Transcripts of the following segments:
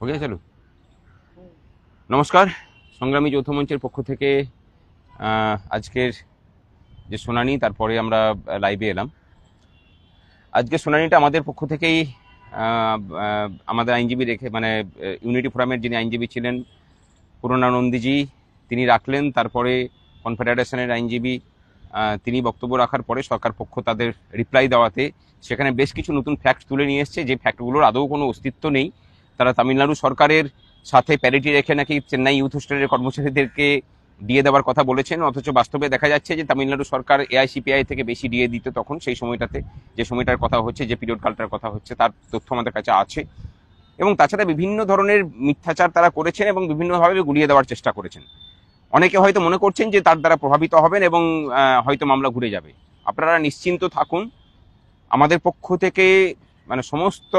हो गया चलो। নমস্কার, সংগ্রামী যৌথ মঞ্চের পক্ষ থেকে আজকের যে শুনানি তারপরে আমরা লাইভে এলাম। আজকে শুনানিটা আমাদের পক্ষ থেকেই আমাদের আইনজীবী রেখে মানে ইউনিটি ফোরামের যিনি আইনজীবী ছিলেন করুণানন্দীজি তিনি রাখলেন। তারপরে কনফেডারেশনের আইনজীবী তিনি বক্তব্য রাখার পরে সরকার পক্ষ তাদের রিপ্লাই দেওয়াতে সেখানে বেশ কিছু নতুন ফ্যাক্ট তুলে নিয়ে এসছে, যে ফ্যাক্টগুলোর আদৌ কোনো অস্তিত্ব নেই। তারা তামিলনাড়ু সরকারের সাথে প্যারিটি রেখে নাকি চেন্নাই ইউথ হোস্টেলের কর্মচারীদেরকে দিয়ে দেওয়ার কথা বলেছেন, অথচ বাস্তবে দেখা যাচ্ছে যে তামিলনাড়ু সরকার এআইসিপিআই থেকে বেশি দিয়ে দিত তখন সেই সময়টাতে, যে সময়টার কথা হচ্ছে, যে পিরিয়ড কালটার কথা হচ্ছে, তার তথ্য আমাদের কাছে আছে। এবং তাছাড়া বিভিন্ন ধরনের মিথ্যাচার তারা করেছেন এবং বিভিন্নভাবে গুলিয়ে দেওয়ার চেষ্টা করেছেন। অনেকে হয়তো মনে করছেন যে তার দ্বারা প্রভাবিত হবেন এবং হয়তো মামলা ঘুরে যাবে। আপনারা নিশ্চিন্ত থাকুন, আমাদের পক্ষ থেকে মানে সমস্ত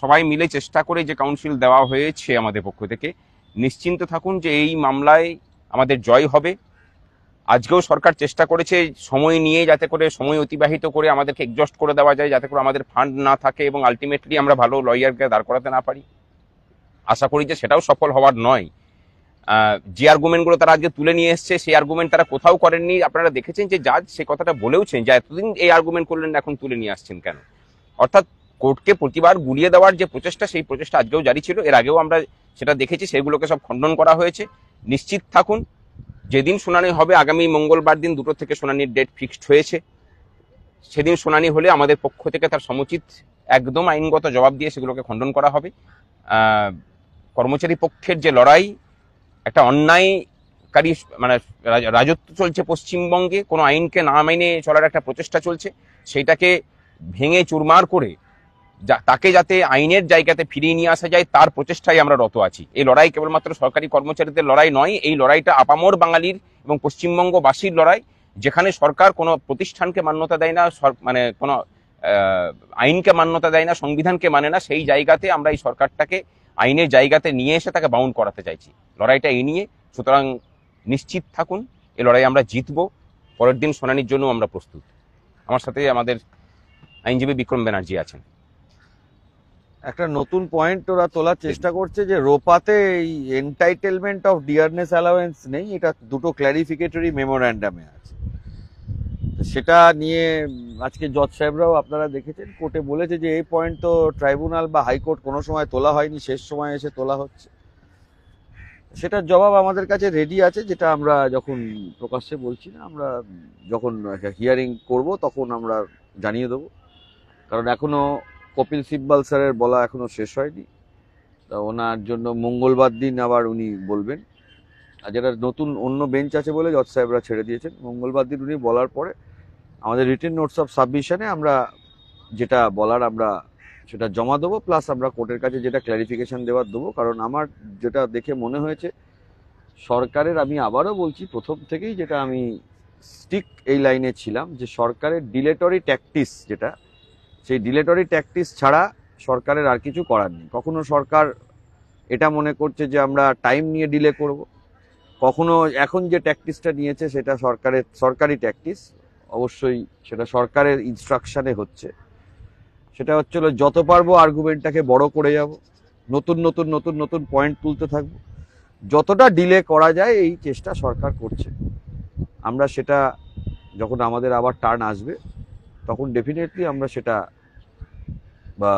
সবাই মিলে চেষ্টা করে যে কাউন্সিল দেওয়া হয়েছে আমাদের পক্ষ থেকে, নিশ্চিন্ত থাকুন যে এই মামলায় আমাদের জয় হবে। আজকেও সরকার চেষ্টা করেছে সময় নিয়ে যাতে করে সময় অতিবাহিত করে আমাদেরকে এক্সস্ট করে দেওয়া যায়, যাতে করে আমাদের ফান্ড না থাকে এবং আলটিমেটলি আমরা ভালো লয়ারকে দাঁড় করাতে না পারি। আশা করি যে সেটাও সফল হওয়ার নয়। যে আর্গুমেন্টগুলো তারা আজকে তুলে নিয়ে এসছে সেই আর্গুমেন্ট তারা কোথাও করেননি। আপনারা দেখেছেন যে জাজ সে কথাটা বলেওছেন যে এতদিন এই আর্গুমেন্ট করলেন, এখন তুলে নিয়ে আসছেন কেন। অর্থাৎ কোর্টকে প্রতিবার গুলিয়ে দেওয়ার যে প্রচেষ্টা, সেই প্রচেষ্টা আজকেও জারি ছিল। এর আগেও আমরা সেটা দেখেছি, সেগুলোকে সব খণ্ডন করা হয়েছে। নিশ্চিত থাকুন, যেদিন শুনানি হবে আগামী মঙ্গলবার দিন 2টো থেকে শুনানির ডেট ফিক্সড হয়েছে। সেদিন শুনানি হলে আমাদের পক্ষ থেকে তার সমুচিত একদম আইনগত জবাব দিয়ে সেগুলোকে খণ্ডন করা হবে। কর্মচারী পক্ষের যে লড়াই, একটা অন্যায়কারী মানে রাজত্ব চলছে পশ্চিমবঙ্গে, কোনো আইনকে না মেনে চলার একটা প্রচেষ্টা চলছে, সেইটাকে ভেঙে চুরমার করে তাকে যাতে আইনের জায়গাতে ফিরিয়ে নিয়ে আসা যায় তার প্রচেষ্টায় আমরা রত আছি। এই লড়াই কেবলমাত্র সরকারি কর্মচারীদের লড়াই নয়, এই লড়াইটা আপামর বাঙালির এবং পশ্চিমবঙ্গবাসীর লড়াই। যেখানে সরকার কোনো প্রতিষ্ঠানকে মান্যতা দেয় না, মানে কোনো আইনকে মান্যতা দেয় না, সংবিধানকে মানে না, সেই জায়গাতে আমরা এই সরকারটাকে আইনের জায়গাতে নিয়ে এসে তাকে বাউন্ড করাতে চাইছি। লড়াইটা এই নিয়ে, সুতরাং নিশ্চিত থাকুন এই লড়াই আমরা জিতবো। পরের দিন শুনানির জন্য আমরা প্রস্তুত। আমার সাথে আমাদের আইনজীবী বিক্রম ব্যানার্জি আছেন। একটা নতুন পয়েন্ট ওরা তোলার চেষ্টা করছে যে রোপাতে এই এন্টাইটেলমেন্ট অফ ডিয়ারনেস অ্যালাওয়েন্স নেই, এটা দুটো ক্ল্যারিফিকেটরি মেমোরেন্ডামে আছে। সেটা নিয়ে আজকে জজ সাহেবরাও আপনারা দেখেছেন কোর্টে বলেছে যে এই পয়েন্ট তো ট্রাইব্যুনাল বা হাইকোর্ট কোনো সময় তোলা হয়নি, শেষ সময় এসে তোলা হচ্ছে। সেটার জবাব আমাদের কাছে রেডি আছে, যেটা আমরা যখন প্রকাশ্যে বলছি না, আমরা যখন হিয়ারিং করব তখন আমরা জানিয়ে দেবো। কারণ এখনো কপিল সিব্বাল স্যারের বলা এখনো শেষ হয়নি, তা ওনার জন্য মঙ্গলবার দিন আবার উনি বলবেন। আর যেটা নতুন অন্য বেঞ্চ আছে বলে জজ সাহেবরা ছেড়ে দিয়েছেন, মঙ্গলবার দিন উনি বলার পরে আমাদের রিটেন নোটস অফ সাবমিশনে আমরা যেটা বলার আমরা সেটা জমা দেবো, প্লাস আমরা কোর্টের কাছে যেটা ক্ল্যারিফিকেশন দেওয়ার দেবো। কারণ আমার যেটা দেখে মনে হয়েছে সরকারের, আমি আবারও বলছি প্রথম থেকেই যেটা আমি স্টিক এই লাইনে ছিলাম, যে সরকারের ডিলেটরি ট্যাকটিস যেটা, সেই ডিলেটরি ট্যাকটিস ছাড়া সরকারের আর কিছু করার নেই। কখনো সরকার এটা মনে করছে যে আমরা টাইম নিয়ে ডিলে করব, কখনো এখন যে ট্যাকটিসটা নিয়েছে সেটা সরকারি ট্যাকটিস, অবশ্যই সেটা সরকারের ইনস্ট্রাকশনে হচ্ছে। সেটা হচ্ছিল যত পারবো আর্গুমেন্টটাকে বড় করে যাব, নতুন নতুন নতুন নতুন পয়েন্ট তুলতে থাকবো, যতটা ডিলে করা যায় এই চেষ্টা সরকার করছে। আমরা সেটা যখন আমাদের আবার টার্ন আসবে তখন ডেফিনেটলি আমরা সেটা বা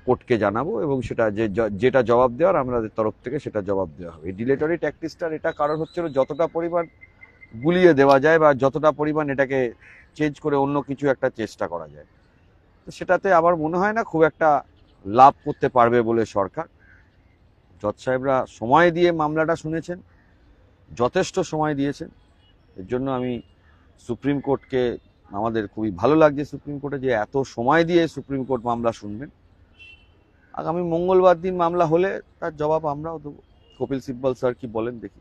কোর্টকে জানাবো, এবং সেটা যেটা জবাব দেওয়ার আমাদের তরফ থেকে সেটা জবাব দেওয়া হবে। এই ডিলেটরি ট্যাকটিসটার এটা কারণ হচ্ছিল যতটা পরিমাণ গুলিয়ে দেওয়া যায় বা যতটা পরিমাণ এটাকে চেঞ্জ করে অন্য কিছু একটা চেষ্টা করা যায়, তো সেটাতে আমার মনে হয় না খুব একটা লাভ করতে পারবে বলে সরকার। জজ সাহেবরা সময় দিয়ে মামলাটা শুনেছেন, যথেষ্ট সময় দিয়েছেন। এর জন্য আমি সুপ্রিম কোর্টকে, আমাদের খুবই ভালো লাগছে সুপ্রিম কোর্টে যে এত সময় দিয়ে সুপ্রিম কোর্ট মামলা শুনবেন। আগামী মঙ্গলবার দিন মামলা হলে তার জবাব আমরাও দেবো। কপিল সিব্বল স্যার কি বলেন দেখি।